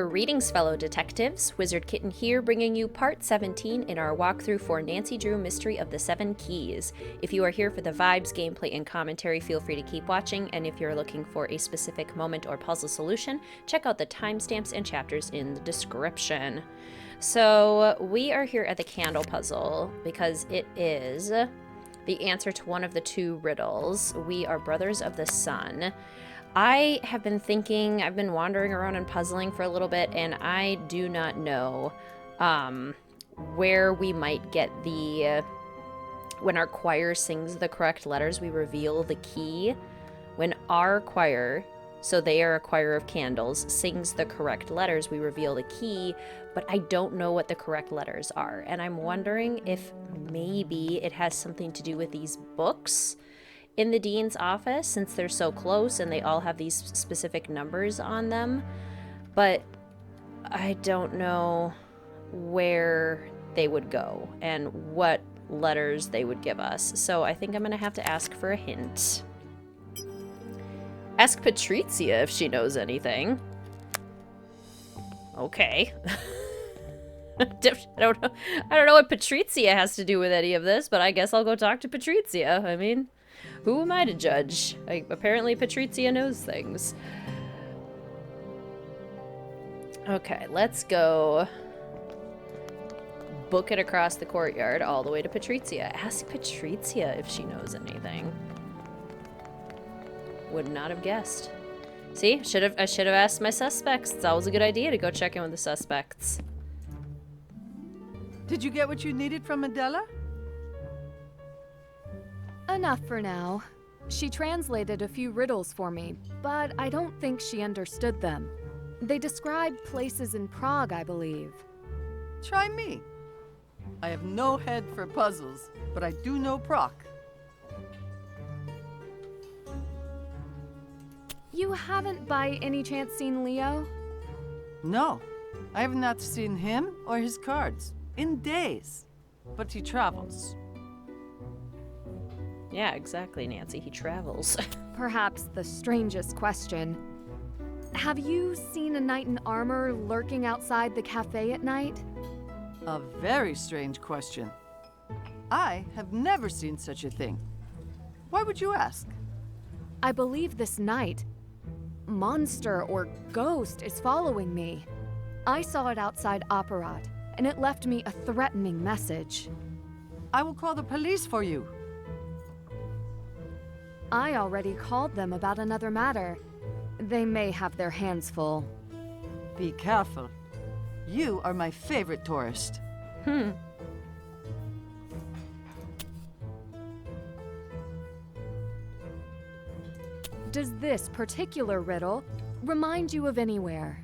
Greetings, fellow detectives. Wizard Kitten here, bringing you part 17 in our walkthrough for Nancy Drew Mystery of the Seven Keys. If you are here for the vibes, gameplay, and commentary, feel free to keep watching, and if you're looking for a specific moment or puzzle solution, check out the timestamps and chapters in the description. So, we are here at the candle puzzle because it is the answer to one of the two riddles. We are brothers of the sun. I have been thinking, I've been wandering around and puzzling for a little bit, and I do not know where we might get the, when our choir sings the correct letters, we reveal the key. When our choir, so they are a choir of candles, sings the correct letters, we reveal the key, but I don't know what the correct letters are. And I'm wondering if maybe it has something to do with these books in the dean's office, since they're so close and they all have these specific numbers on them. But I don't know where they would go and what letters they would give us. So I think I'm gonna have to ask for a hint. Ask Patricie if she knows anything. Okay. I don't know what Patricie has to do with any of this, but I guess I'll go talk to Patricie. I mean, who am I to judge? Apparently Patricie knows things. Okay, let's go book it across the courtyard all the way to Patricie. Ask Patricie if she knows anything. Would not have guessed. See, I should have asked my suspects. It's always a good idea to go check in with the suspects. Did you get what you needed from Adela? Enough for now. She translated a few riddles for me, but I don't think she understood them. They described places in Prague, I believe. Try me. I have no head for puzzles, but I do know Prague. You haven't by any chance seen Leo? No, I have not seen him or his cards in days, but he travels. Yeah, exactly, Nancy. He travels. Perhaps the strangest question. Have you seen a knight in armor lurking outside the cafe at night? A very strange question. I have never seen such a thing. Why would you ask? I believe this knight, monster or ghost, is following me. I saw it outside Apparat, and it left me a threatening message. I will call the police for you. I already called them about another matter. They may have their hands full. Be careful. You are my favorite tourist. Does this particular riddle remind you of anywhere?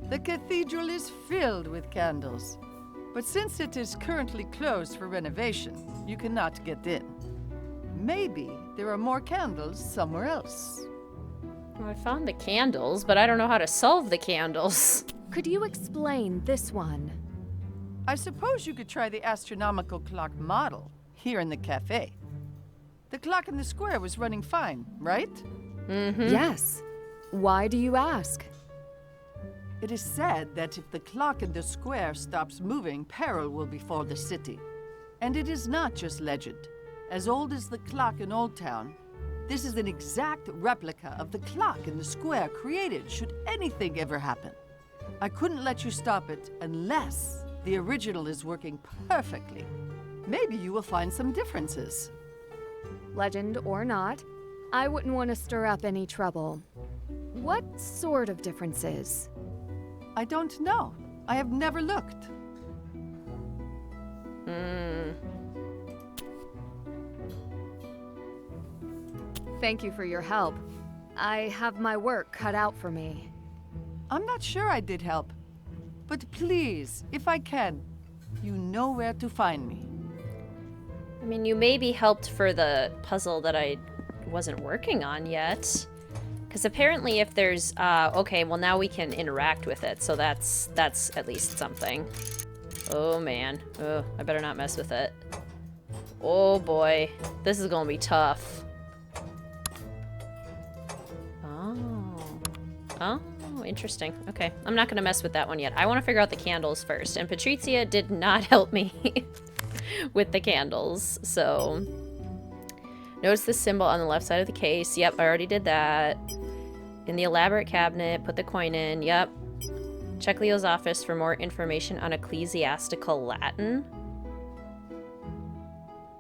The cathedral is filled with candles, but since it is currently closed for renovation, you cannot get in. Maybe there are more candles somewhere else. Well, I found the candles, but I don't know how to solve the candles. Could you explain this one? I suppose you could try the astronomical clock model here in the cafe. The clock in the square was running fine, right? Mm-hmm. Yes. Why do you ask? It is said that if the clock in the square stops moving, peril will befall the city. And it is not just legend. As old as the clock in Old Town, this is an exact replica of the clock in the square created should anything ever happen. I couldn't let you stop it unless the original is working perfectly. Maybe you will find some differences. Legend or not, I wouldn't want to stir up any trouble. What sort of differences? I don't know. I have never looked. Thank you for your help. I have my work cut out for me. I'm not sure I did help. But please, if I can, you know where to find me. I mean, you maybe helped for the puzzle that I wasn't working on yet. Because apparently if there's, okay, well now we can interact with it, so that's at least something. Oh man, oh, I better not mess with it. Oh boy, this is gonna be tough. Oh. Oh, interesting. Okay, I'm not gonna mess with that one yet. I want to figure out the candles first, and Patricia did not help me with the candles, so... Notice the symbol on the left side of the case. Yep, I already did that. In the elaborate cabinet, put the coin in. Yep. Check Leo's office for more information on ecclesiastical Latin.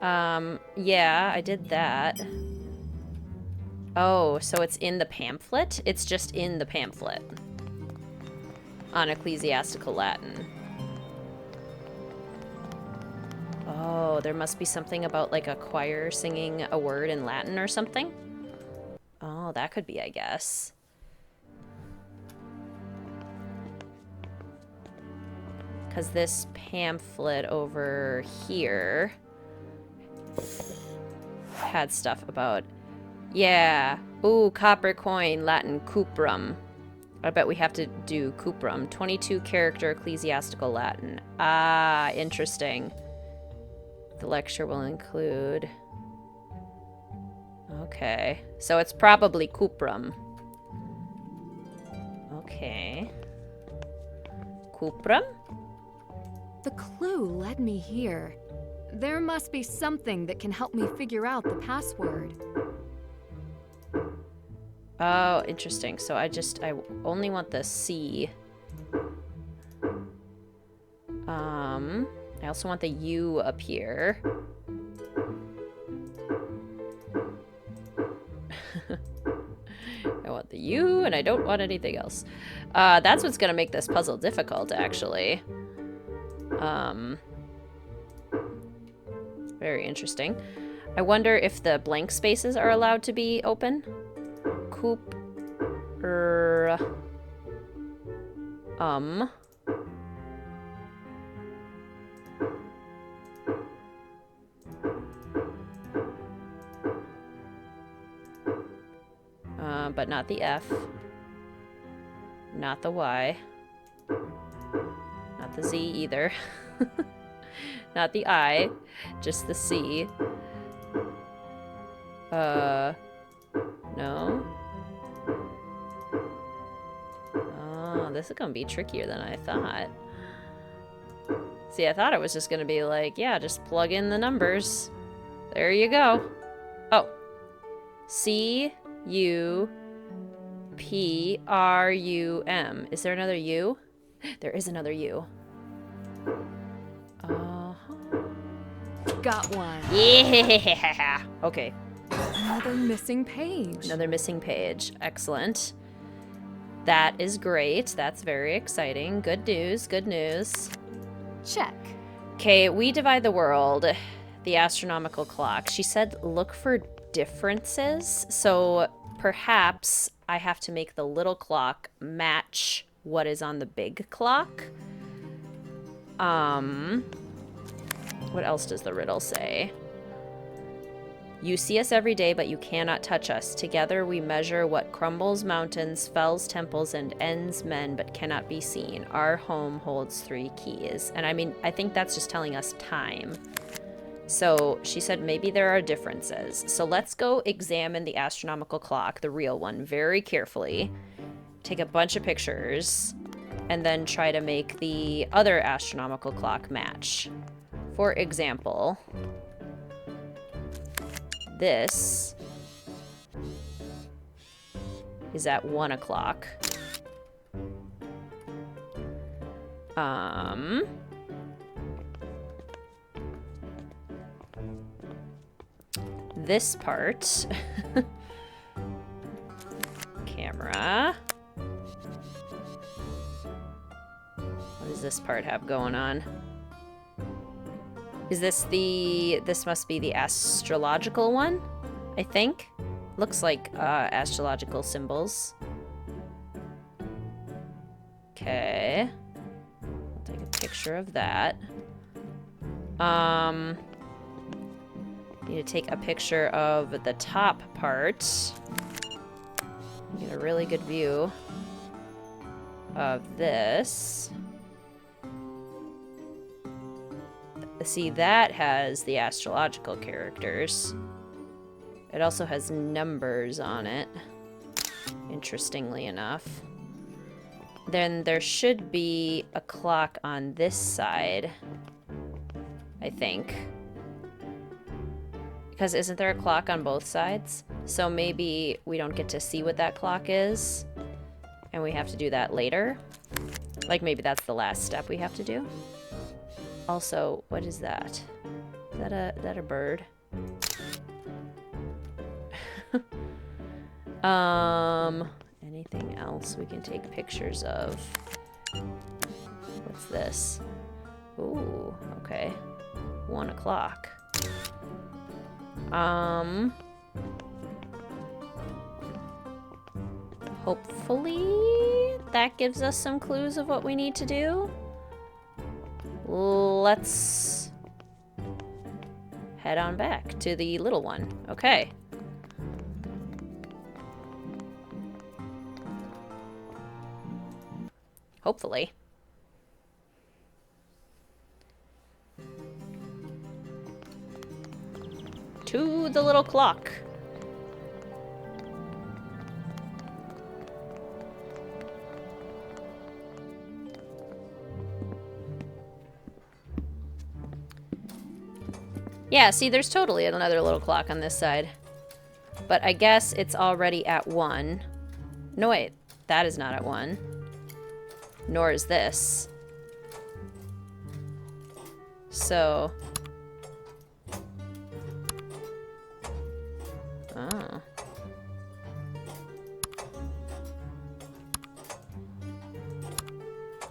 Yeah, I did that. Oh, so it's in the pamphlet? It's just in the pamphlet. On ecclesiastical Latin. Oh, there must be something about like a choir singing a word in Latin or something? Oh, that could be, I guess. Because this pamphlet over here had stuff about... Yeah. Ooh, copper coin, Latin cuprum. I bet we have to do cuprum. 22 character ecclesiastical Latin. Ah, interesting. The lecture will include... Okay. So it's probably cuprum. Okay. Cuprum? The clue led me here. There must be something that can help me figure out the password. Oh, interesting. So I only want the C. I also want the U up here. I want the U, and I don't want anything else. That's what's gonna make this puzzle difficult, actually. Very interesting. I wonder if the blank spaces are allowed to be open. Coop. But not the F. Not the Y. Not the Z either. Not the I. Just the C. No. Oh, this is gonna be trickier than I thought. See, I thought it was just gonna be like, yeah, just plug in the numbers. There you go. Oh. C-U-P-R-U-M. Is there another U? There is another U. Got one. Yeah! Okay. Another missing page. Another missing page. Excellent. That is great. That's very exciting. Good news. Good news. Check. Okay, we divide the world. The astronomical clock. She said look for differences. So perhaps I have to make the little clock match what is on the big clock. What else does the riddle say? You see us every day, but you cannot touch us. Together we measure what crumbles mountains, fells temples, and ends men, but cannot be seen. Our home holds 3 keys. And I mean, I think that's just telling us time. So she said maybe there are differences. So let's go examine the astronomical clock, the real one, very carefully. Take a bunch of pictures, and then try to make the other astronomical clock match. For example, this is at 1 o'clock. This part, camera. What does this part have going on? Is this this must be the astrological one, I think. Looks like astrological symbols. Okay. I'll take a picture of that. Need to take a picture of the top part. Get a really good view of this. See, that has the astrological characters. It also has numbers on it, interestingly enough. Then there should be a clock on this side, I think. Because isn't there a clock on both sides? So maybe we don't get to see what that clock is, and we have to do that later. Like maybe that's the last step we have to do. Also, what is that? Is that a bird? Anything else we can take pictures of? What's this? Ooh, okay. 1 o'clock. Hopefully that gives us some clues of what we need to do. Let's head on back to the little one. Okay. Hopefully. To the little clock. Yeah, see, there's totally another little clock on this side. But I guess it's already at 1. No, wait. That is not at 1. Nor is this. So... oh.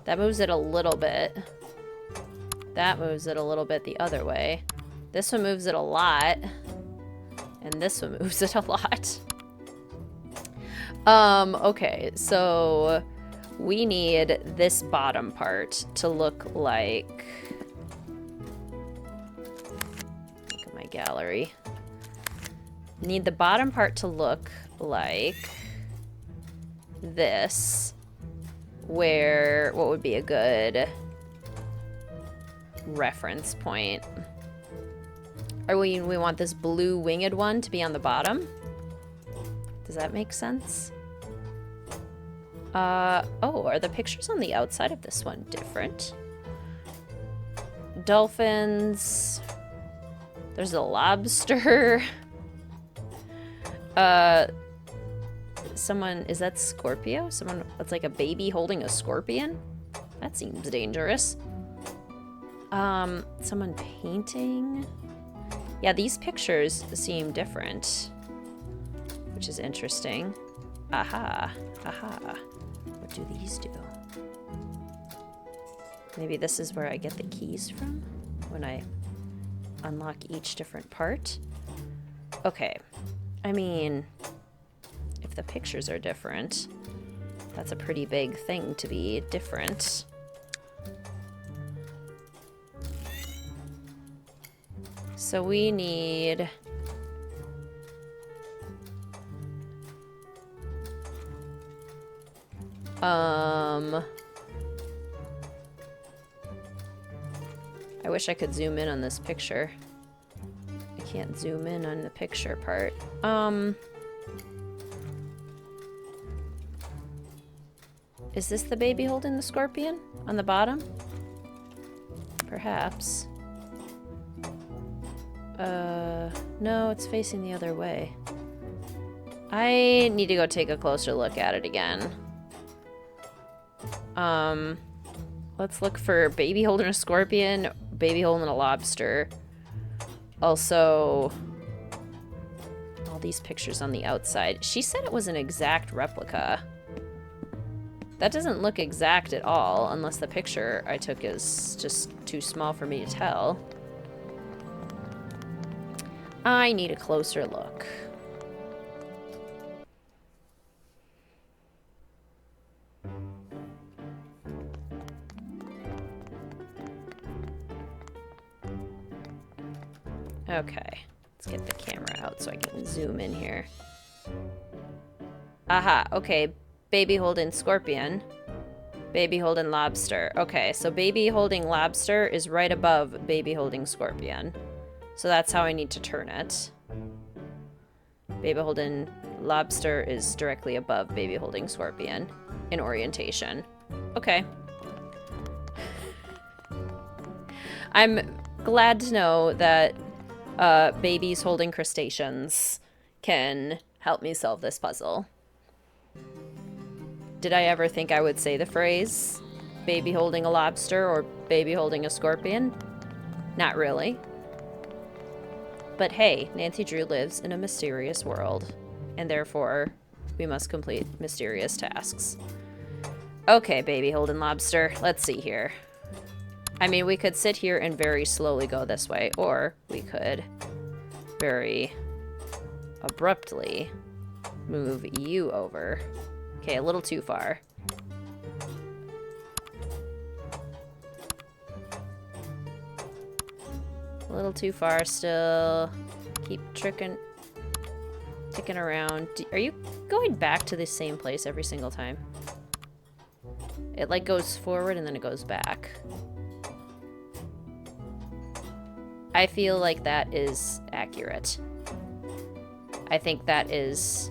That moves it a little bit. That moves it a little bit the other way. This one moves it a lot. And this one moves it a lot. Okay, so we need this bottom part to look like... look at my gallery. Need the bottom part to look like this. Where, what would be a good reference point? Or we want this blue winged one to be on the bottom? Does that make sense? Oh, are the pictures on the outside of this one different? Dolphins. There's a lobster. Someone, is that Scorpio? Someone, it's like a baby holding a scorpion? That seems dangerous. Someone painting. Yeah, these pictures seem different, which is interesting. Aha, aha. What do these do? Maybe this is where I get the keys from when I unlock each different part. Okay, I mean, if the pictures are different, that's a pretty big thing to be different. So we need... I wish I could zoom in on this picture. I can't zoom in on the picture part. Is this the baby holding the scorpion on the bottom? Perhaps. No, it's facing the other way. I need to go take a closer look at it again. Let's look for baby holding a scorpion, baby holding a lobster. Also, all these pictures on the outside. She said it was an exact replica. That doesn't look exact at all, unless the picture I took is just too small for me to tell. I need a closer look. Okay, let's get the camera out so I can zoom in here. Aha, okay, baby holding scorpion, baby holding lobster. Okay, so baby holding lobster is right above baby holding scorpion. So that's how I need to turn it. Baby holding lobster is directly above baby holding scorpion in orientation. Okay. I'm glad to know that babies holding crustaceans can help me solve this puzzle. Did I ever think I would say the phrase baby holding a lobster or baby holding a scorpion? Not really. But hey, Nancy Drew lives in a mysterious world, and therefore we must complete mysterious tasks. Okay, baby holding lobster, let's see here. I mean, we could sit here and very slowly go this way, or we could very abruptly move you over. Okay, a little too far. A little too far still. Keep ticking around. Are you going back to the same place every single time? It like goes forward and then it goes back. I feel like that is accurate. I think that is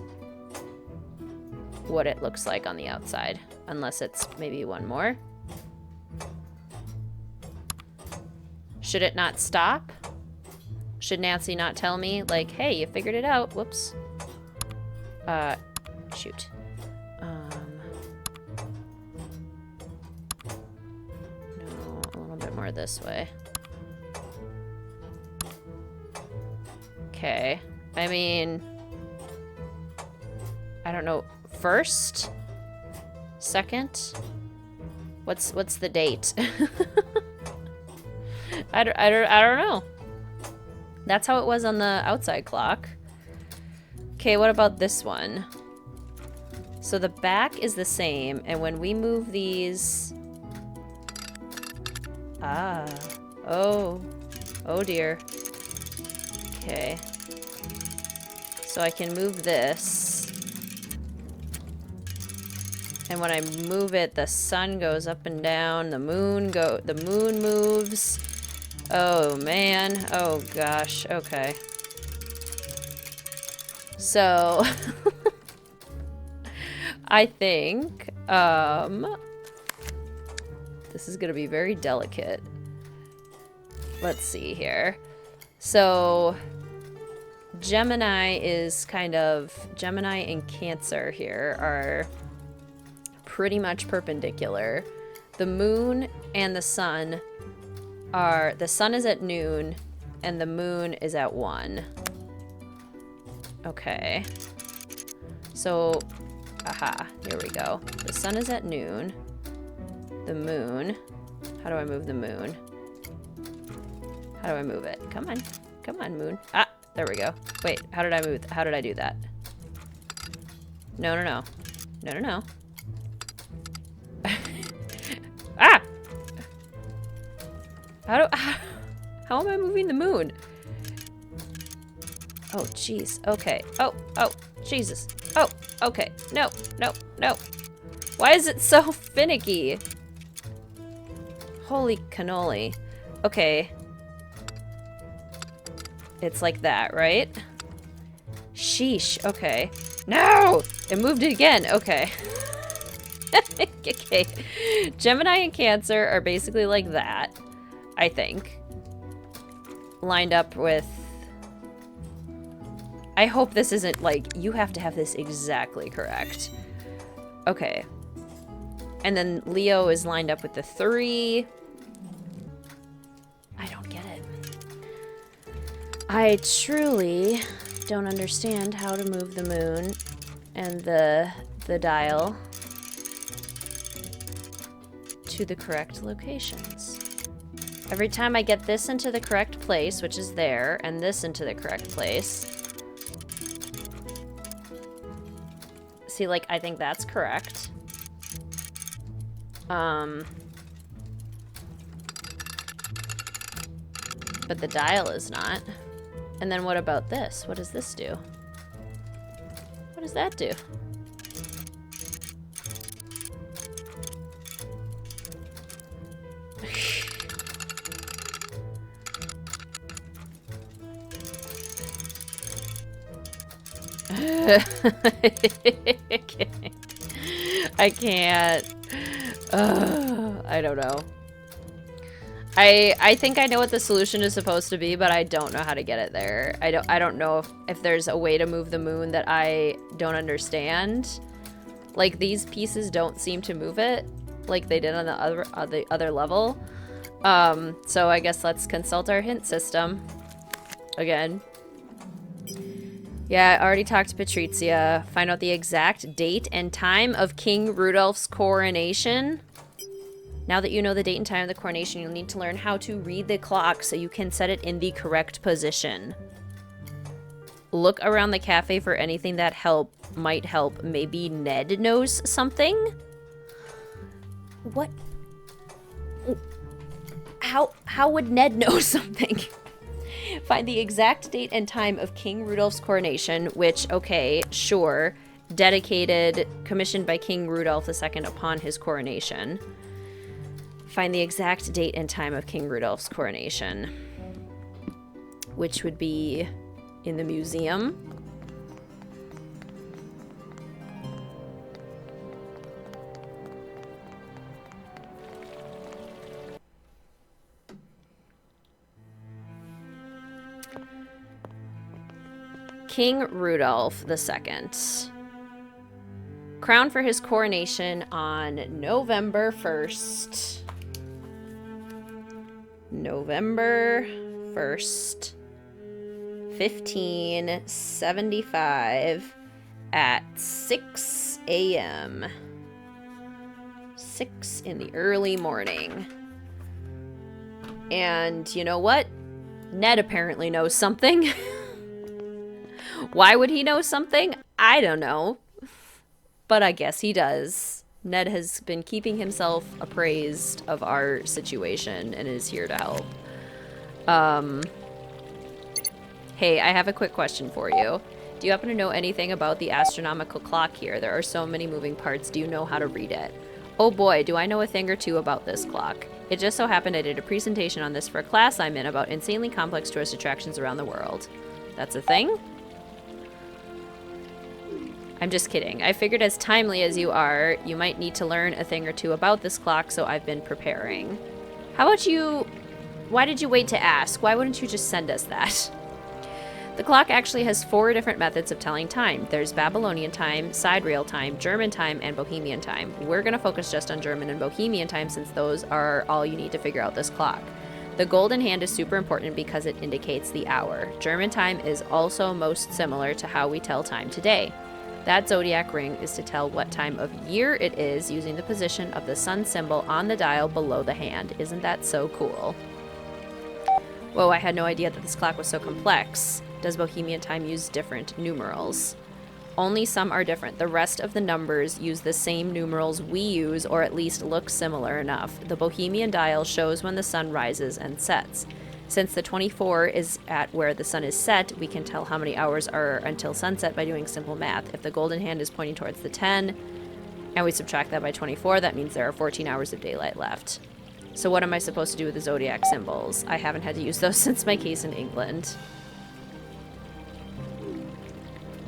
what it looks like on the outside. Unless it's maybe one more. Should it not stop? Should Nancy not tell me, like, hey, you figured it out. Whoops. Shoot. No, a little bit more this way. Okay. I mean, I don't know. First? Second? What's the date? I don't know. That's how it was on the outside clock. Okay, what about this one? So the back is the same, and when we move these... Ah. Oh. Oh dear. Okay. So I can move this. And when I move it, the sun goes up and down, the moon moves. Oh man. Oh gosh. Okay. So I think this is gonna be very delicate. Let's see here. So Gemini and Cancer here are pretty much perpendicular. The moon and the sun is at noon and the moon is at 1. Okay. So, aha, here we go. The sun is at noon. The moon. How do I move the moon? How do I move it? Come on. Come on, moon. Ah, there we go. Wait, how did I do that? No. No. Ah! How am I moving the moon? Oh, jeez. Okay. Oh, Jesus. Oh, okay. No. Why is it so finicky? Holy cannoli. Okay. It's like that, right? Sheesh. Okay. No! It moved it again. Okay. Okay. Gemini and Cancer are basically like that, I think. Lined up with... I hope this isn't like, you have to have this exactly correct. Okay. And then Leo is lined up with the 3. I don't get it. I truly don't understand how to move the moon and the dial to the correct locations. Every time I get this into the correct place, which is there, and this into the correct place. See, like, I think that's correct. But the dial is not. And then what about this? What does this do? What does that do? I can't. I don't know. I think I know what the solution is supposed to be, but I don't know how to get it there. I don't know if there's a way to move the moon that I don't understand. Like, these pieces don't seem to move it like they did on the other level. So I guess let's consult our hint system again. Yeah, I already talked to Patricia. Find out the exact date and time of King Rudolph's coronation. Now that you know the date and time of the coronation, you'll need to learn how to read the clock so you can set it in the correct position. Look around the cafe for anything that might help. Maybe Ned knows something? What? How would Ned know something? Find the exact date and time of King Rudolph's coronation, which, okay, sure, dedicated, commissioned by King Rudolph II upon his coronation. Find the exact date and time of King Rudolph's coronation, which would be in the museum. King Rudolph II. Crowned for his coronation on November 1st. November 1st, 1575 at 6 a.m. 6 in the early morning. And you know what? Ned apparently knows something. Why would he know something? I don't know. But I guess he does. Ned has been keeping himself appraised of our situation and is here to help. Hey, I have a quick question for you. Do you happen to know anything about the astronomical clock here? There are so many moving parts. Do you know how to read it? Oh boy, do I know a thing or two about this clock. It just so happened I did a presentation on this for a class I'm in about insanely complex tourist attractions around the world. That's a thing? I'm just kidding. I figured as timely as you are, you might need to learn a thing or two about this clock, so I've been preparing. How about you... Why did you wait to ask? Why wouldn't you just send us that? The clock actually has 4 different methods of telling time. There's Babylonian time, sidereal time, German time, and Bohemian time. We're going to focus just on German and Bohemian time since those are all you need to figure out this clock. The golden hand is super important because it indicates the hour. German time is also most similar to how we tell time today. That zodiac ring is to tell what time of year it is using the position of the sun symbol on the dial below the hand. Isn't that so cool? Whoa, I had no idea that this clock was so complex. Does Bohemian time use different numerals? Only some are different. The rest of the numbers use the same numerals we use, or at least look similar enough. The Bohemian dial shows when the sun rises and sets. Since the 24 is at where the sun is set, we can tell how many hours are until sunset by doing simple math. If the golden hand is pointing towards the 10, and we subtract that by 24, that means there are 14 hours of daylight left. So what am I supposed to do with the zodiac symbols? I haven't had to use those since my case in England.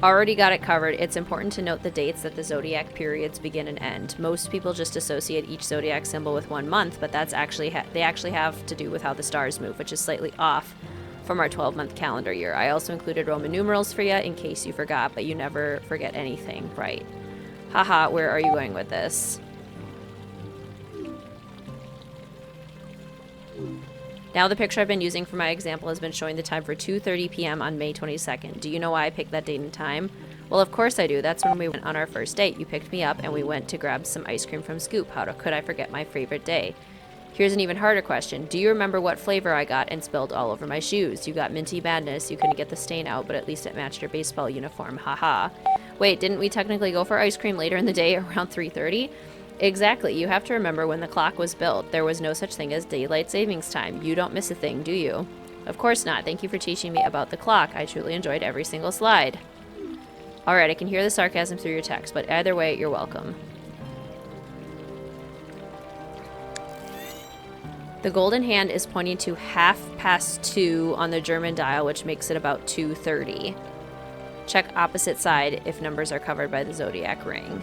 Already got it covered. It's important to note the dates that the zodiac periods begin and end. Most people just associate each zodiac symbol with 1 month, but that's actually they actually have to do with how the stars move, which is slightly off from our 12-month calendar year. I also included Roman numerals for you in case you forgot, but you never forget anything, right? Haha, where are you going with this? Now the picture I've been using for my example has been showing the time for 2:30 p.m. on May 22nd. Do you know why I picked that date and time? Well, of course I do. That's when we went on our first date. You picked me up and we went to grab some ice cream from Scoop. How could I forget my favorite day? Here's an even harder question. Do you remember what flavor I got and spilled all over my shoes? You got Minty Madness. You couldn't get the stain out, but at least it matched your baseball uniform. Haha. Wait, didn't we technically go for ice cream later in the day around 3:30? Exactly. You have to remember when the clock was built. There was no such thing as daylight savings time. You don't miss a thing, do you? Of course not. Thank you for teaching me about the clock. I truly enjoyed every single slide. Alright, I can hear the sarcasm through your text, but either way, you're welcome. The golden hand is pointing to 2:30 on the German dial, which makes it about 2:30. Check opposite side if numbers are covered by the zodiac ring.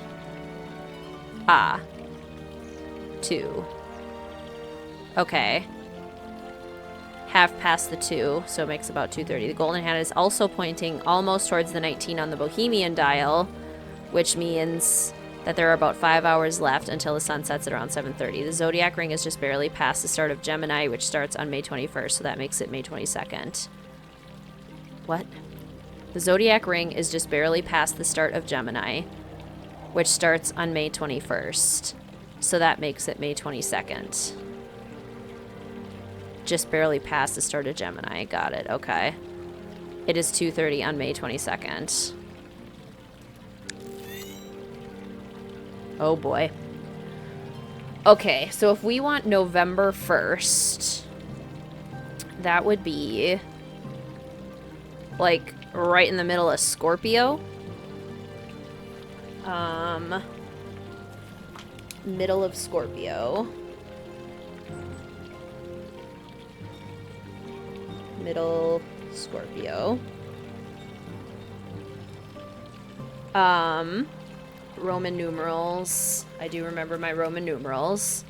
Ah. 2. Okay. Half past the 2, so it makes about 2:30. The golden hand is also pointing almost towards the 19 on the Bohemian dial, which means that there are about 5 hours left until the sun sets at around 7:30. The zodiac ring is just barely past the start of Gemini, which starts on May 21st, so that makes it May 22nd. What? The zodiac ring is just barely past the start of Gemini, which starts on May 21st, so that makes it May 22nd. Just barely past the start of Gemini. Got it. Okay. It is 2:30 on May 22nd. Oh boy. Okay, so if we want November 1st, that would be like right in the middle of Scorpio. Middle of Scorpio. Middle Scorpio. Roman numerals. I do remember my Roman numerals.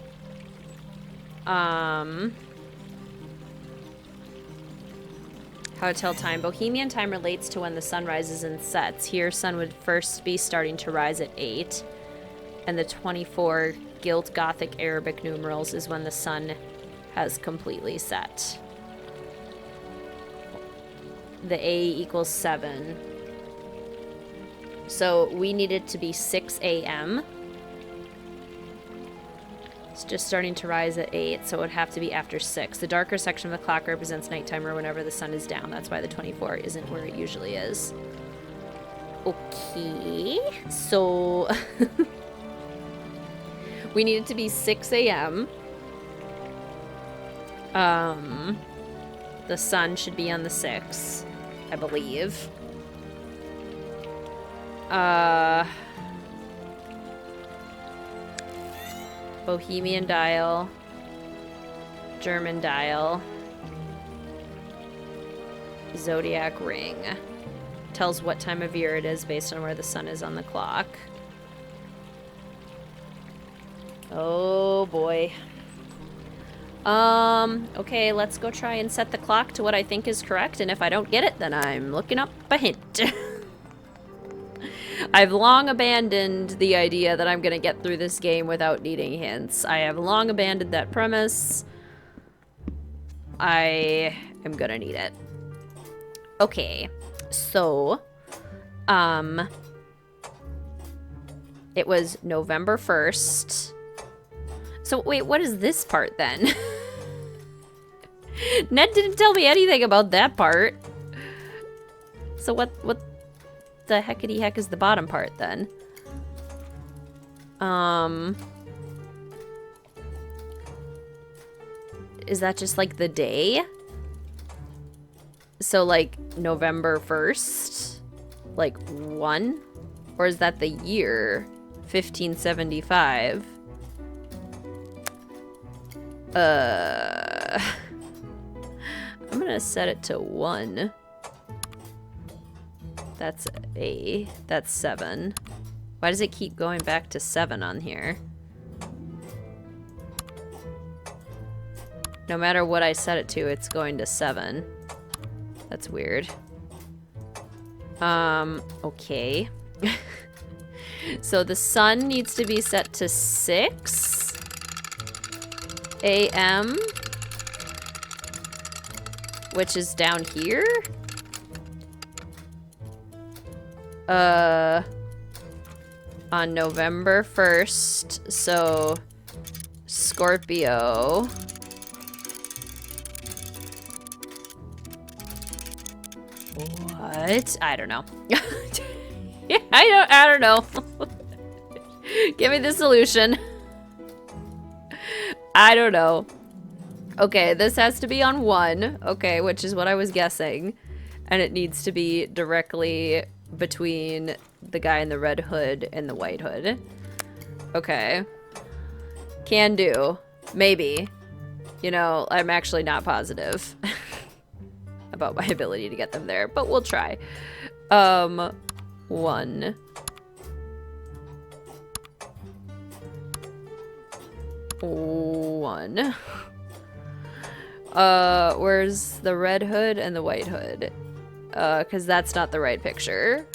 How to tell time. Bohemian time relates to when the sun rises and sets. Here, sun would first be starting to rise at 8. And the 24 Gilt Gothic Arabic numerals is when the sun has completely set. The A equals 7. So we need it to be 6 a.m. It's just starting to rise at 8, so it would have to be after 6. The darker section of the clock represents nighttime or whenever the sun is down. That's why the 24 isn't where it usually is. Okay, so we need it to be 6 a.m. The sun should be on the 6th, I believe. Bohemian dial, German dial, zodiac ring. Tells what time of year it is based on where the sun is on the clock. Oh boy. Okay, let's go try and set the clock to what I think is correct, and if I don't get it, then I'm looking up a hint. I've long abandoned the idea that I'm gonna get through this game without needing hints. I have long abandoned that premise. I am gonna need it. Okay, so, it was November 1st. So, wait, what is this part then? Ned didn't tell me anything about that part. So what the heckity heck is the bottom part then? Is that just like the day? So like November 1st? Like 1? Or is that the year? 1575? I'm gonna set it to 1. That's 7. Why does it keep going back to 7 on here? No matter what I set it to, it's going to 7. That's weird. Okay. So the sun needs to be set to 6 a.m., which is down here? On November 1st, so Scorpio. What? I don't know. Yeah, I don't know. Give me the solution. I don't know. Okay, this has to be on 1. Okay, which is what I was guessing. And it needs to be directly between the guy in the red hood and the white hood. Okay. Can do. Maybe. You know, I'm actually not positive about my ability to get them there, but we'll try. 1. 1. Where's the red hood and the white hood? Because that's not the right picture.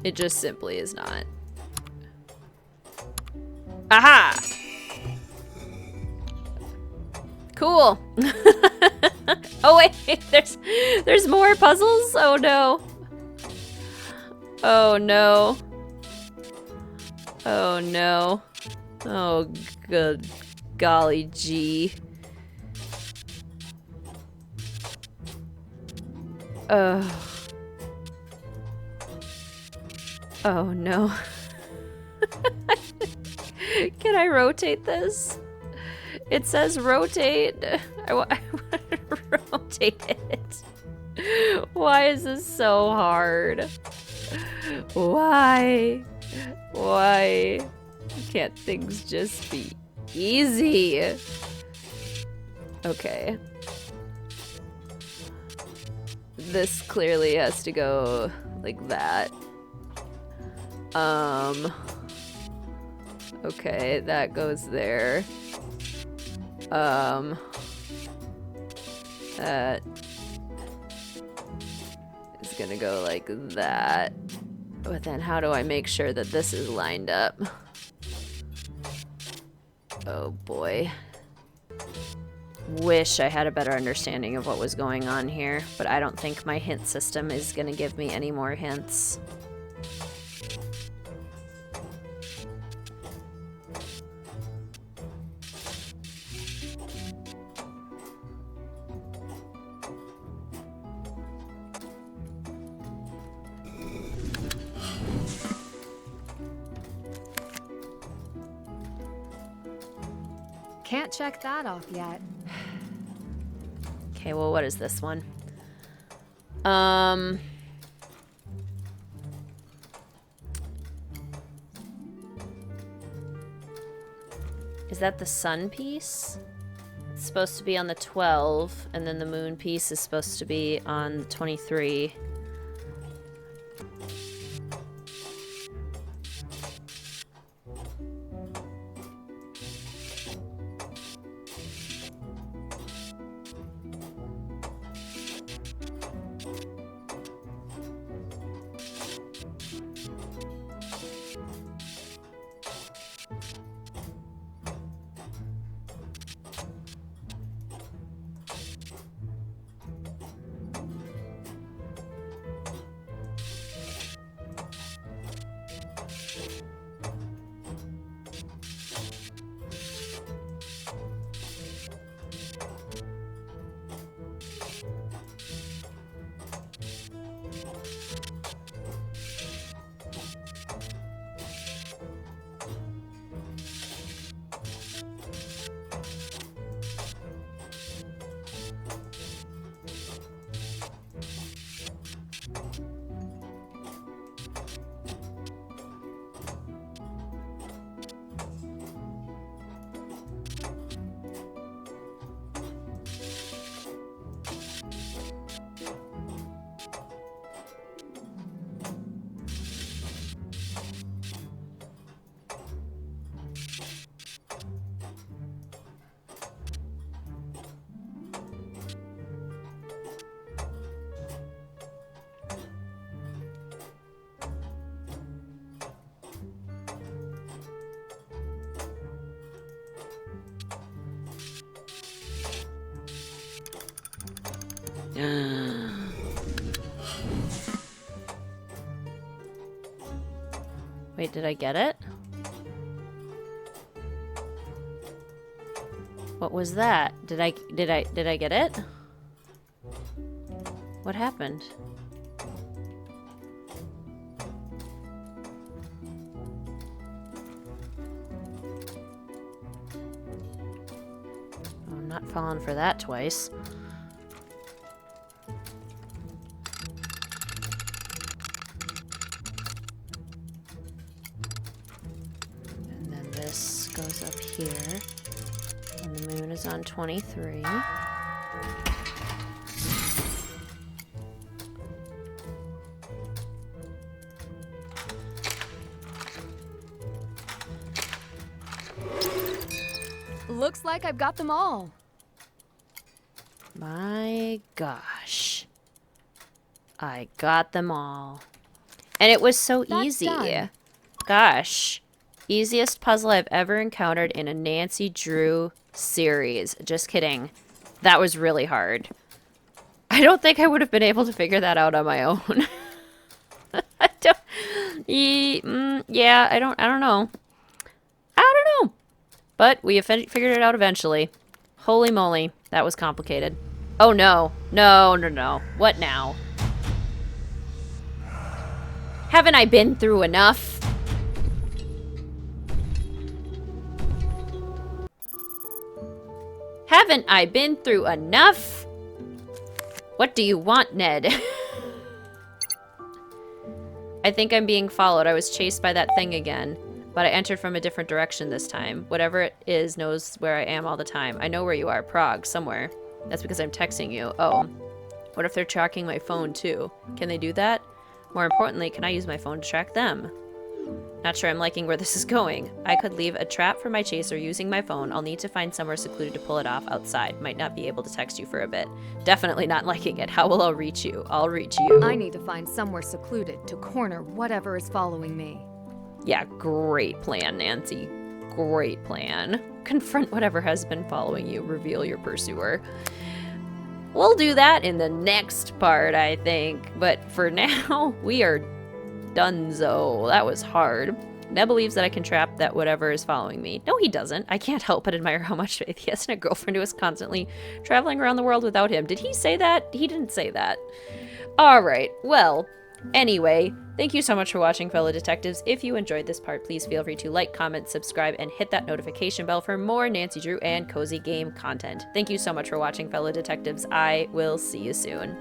It just simply is not. Aha! Cool. Oh wait, there's more puzzles? Oh no. Oh no. Oh no. Oh good golly gee. Oh no. Can I rotate this? It says rotate. I want to rotate it. Why is this so hard? Why? Why can't things just be easy? Okay. This clearly has to go like that. Okay, that goes there. That is gonna go like that. But then how do I make sure that this is lined up? Oh boy. Wish I had a better understanding of what was going on here, but I don't think my hint system is gonna give me any more hints. Can't check that off yet. Okay, well, what is this one? Is that the sun piece? It's supposed to be on the 12, and then the moon piece is supposed to be on the 23. Wait, did I get it? What was that? Did I get it? What happened? Oh, I'm not falling for that twice. Goes up here, and the moon is on 23. Looks like I've got them all. My gosh. I got them all. And it was so That's easy. done. Gosh. Easiest puzzle I've ever encountered in a Nancy Drew series. Just kidding. That was really hard. I don't think I would have been able to figure that out on my own. I don't, yeah, I don't know. I don't know. But we have figured it out eventually. Holy moly, that was complicated. Oh no. No. What now? Haven't I been through enough? Haven't I been through enough? What do you want, Ned? I think I'm being followed. I was chased by that thing again, but I entered from a different direction this time. Whatever it is knows where I am all the time. I know where you are, Prague, somewhere. That's because I'm texting you. Oh, what if they're tracking my phone too? Can they do that? More importantly, can I use my phone to track them? Not sure I'm liking where this is going. I could leave a trap for my chaser using my phone. I'll need to find somewhere secluded to pull it off outside. Might not be able to text you for a bit. Definitely not liking it. How will I reach you? I'll reach you. I need to find somewhere secluded to corner whatever is following me. Yeah, great plan, Nancy. Great plan. Confront whatever has been following you. Reveal your pursuer. We'll do that in the next part, I think. But for now, we are donezo. That was hard. Ned believes that I can trap that whatever is following me. No, he doesn't. I can't help but admire how much faith he has in a girlfriend who is constantly traveling around the world without him. Did he say that? He didn't say that. All right. Well, anyway, thank you so much for watching, fellow detectives. If you enjoyed this part, please feel free to like, comment, subscribe, and hit that notification bell for more Nancy Drew and Cozy Game content. Thank you so much for watching, fellow detectives. I will see you soon.